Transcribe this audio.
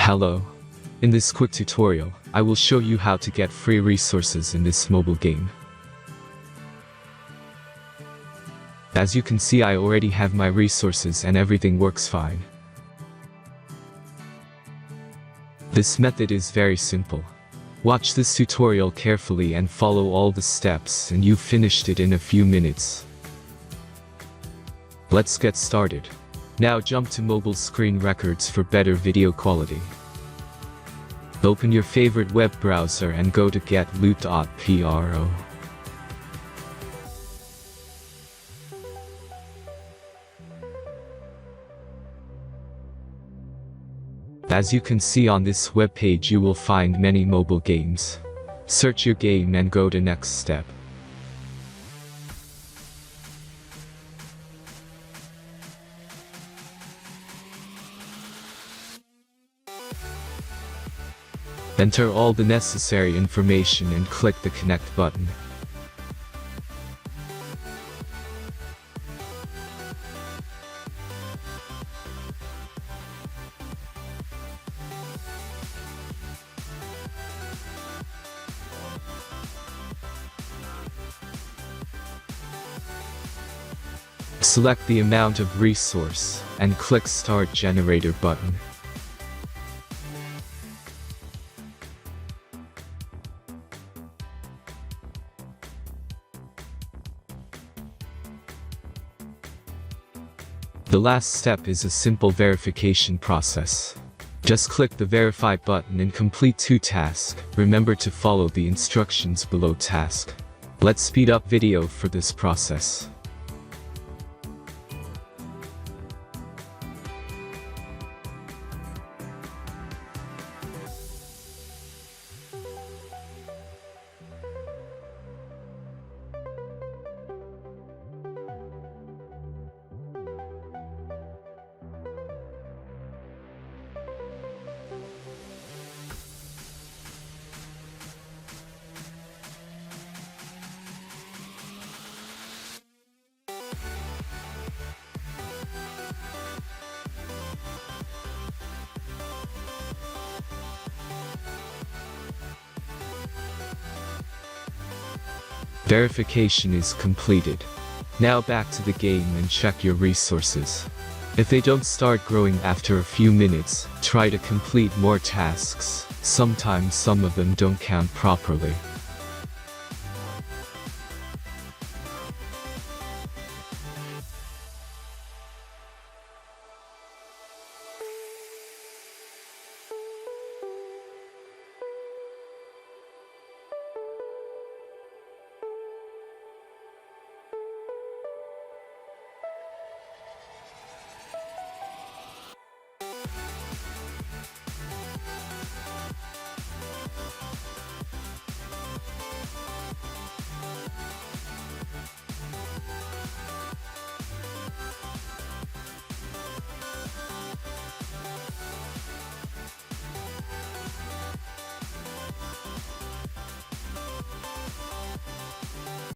Hello. In this quick tutorial, I will show you how to get free resources in this mobile game. As you can see, I already have my resources and everything works fine. This method is very simple. Watch this tutorial carefully and follow all the steps and you've finished it in a few minutes. Let's get started. Now jump to mobile screen records for better video quality. Open your favorite web browser and go to getloot.pro. As you can see on this web page, you will find many mobile games. Search your game and go to next step. Enter all the necessary information and click the connect button. Select the amount of resource and click Start Generator button. The last step is a simple verification process. Just click the Verify button and complete 2 tasks. Remember to follow the instructions below task. Let's speed up video for this process. Verification is completed. Now back to the game and check your resources. If they don't start growing after a few minutes, try to complete more tasks. Sometimes some of them don't count properly.